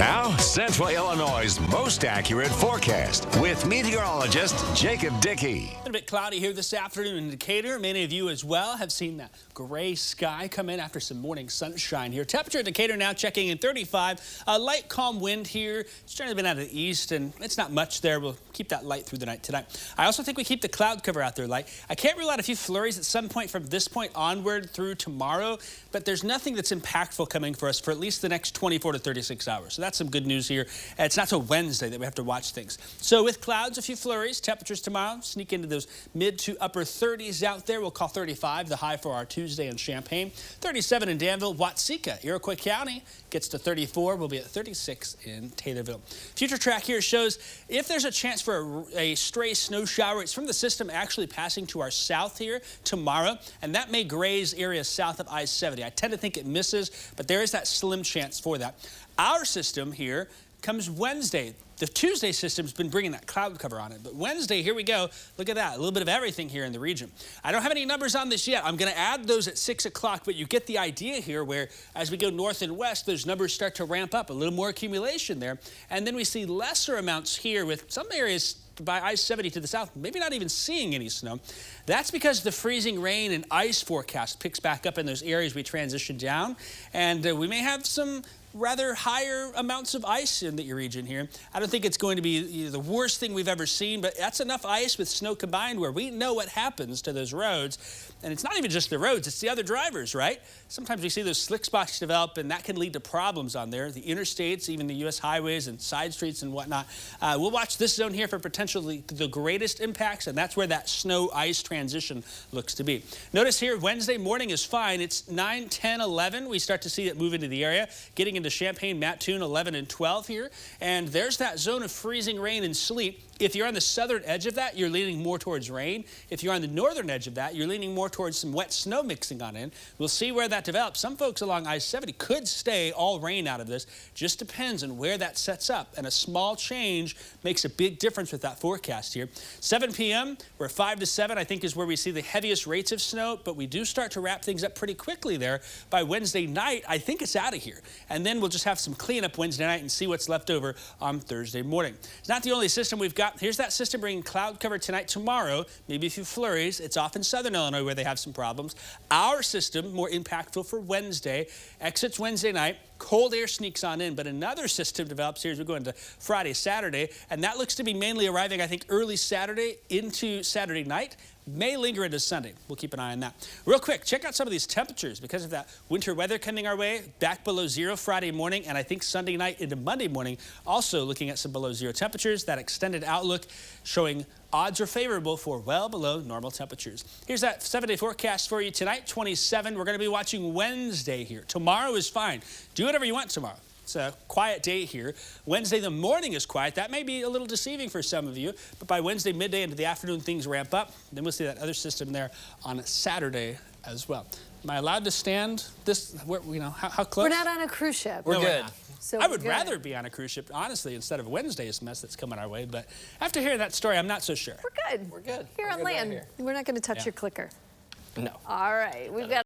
Now, Central Illinois' most accurate forecast with meteorologist Jacob Dickey. A little bit cloudy here this afternoon in Decatur. Many of you as well have seen that gray sky come in after some morning sunshine here. Temperature in Decatur now checking in 35. A light calm wind here. It's generally been out of the east, and it's not much there. We'll keep that light through the night tonight. I also think we keep the cloud cover out there light. I can't rule out a few flurries at some point from this point onward through tomorrow, but there's nothing that's impactful coming for us for at least the next 24 to 36 hours. So that's some good news here. It's not till Wednesday that we have to watch things. So with clouds, a few flurries. Temperatures tomorrow sneak into those mid to upper 30s out there. We'll call 35 the high for our Tuesday in Champaign. 37 in Danville. Watsika, Iroquois County gets to 34. We'll be at 36 in Taylorville. Future track here shows if there's a chance for a stray snow shower, it's from the system actually passing to our south here tomorrow, and that may graze areas south of I-70. I tend to think it misses, but there is that slim chance for that. Our system here comes Wednesday. The Tuesday system's been bringing that cloud cover on it, but Wednesday, here we go. Look at that, a little bit of everything here in the region. I don't have any numbers on this yet. I'm going to add those at 6 o'clock, but you get the idea here where as we go north and west, those numbers start to ramp up, a little more accumulation there, and then we see lesser amounts here with some areas by I-70 to the south, maybe not even seeing any snow. That's because the freezing rain and ice forecast picks back up in those areas we transition down, and we may have some rather higher amounts of ice in the region here. I don't think it's going to be the worst thing we've ever seen, but that's enough ice with snow combined where we know what happens to those roads. And it's not even just the roads, it's the other drivers, right? Sometimes we see those slick spots develop, and that can lead to problems on there. The interstates, even the U.S. highways and side streets and whatnot. We'll watch this zone here for potentially the greatest impacts, and that's where that snow-ice transition looks to be. Notice here, Wednesday morning is fine. It's 9, 10, 11. We start to see it move into the area, getting into Champaign, Mattoon, 11 and 12 here. And there's that zone of freezing rain and sleet. If you're on the southern edge of that, you're leaning more towards rain. If you're on the northern edge of that, you're leaning more towards some wet snow mixing on in. We'll see where that develops. Some folks along I-70 could stay all rain out of this. Just depends on where that sets up. And a small change makes a big difference with that forecast here. 7 p.m., we're 5 to 7, I think is where we see the heaviest rates of snow. But we do start to wrap things up pretty quickly there. By Wednesday night, I think it's out of here. And then we'll just have some cleanup Wednesday night and see what's left over on Thursday morning. It's not the only system we've got. Here's that system bringing cloud cover tonight, tomorrow, maybe a few flurries. It's off in southern Illinois where they have some problems. Our system, more impactful for Wednesday, exits Wednesday night. Cold air sneaks on in, but another system develops here as we go into Friday, Saturday, and that looks to be mainly arriving, I think, early Saturday into Saturday night. May linger into Sunday. We'll keep an eye on that. Real quick, check out some of these temperatures because of that winter weather coming our way. Back below zero Friday morning, and I think Sunday night into Monday morning, also looking at some below zero temperatures. That extended outlook showing odds are favorable for well below normal temperatures. Here's that 7-day forecast for you tonight, 27. We're going to be watching Wednesday here. Tomorrow is fine. Do whatever you want tomorrow. It's a quiet day here. Wednesday, the morning is quiet. That may be a little deceiving for some of you, but by Wednesday midday into the afternoon, things ramp up. Then we'll see that other system there on Saturday as well. Am I allowed to stand this? How close? We're not on a cruise ship. We're good. So I would rather be on a cruise ship, honestly, instead of Wednesday's mess that's coming our way. But after hearing that story, I'm not so sure. We're good. We're good. Here on land. We're not going to touch your clicker. No. All right. We've got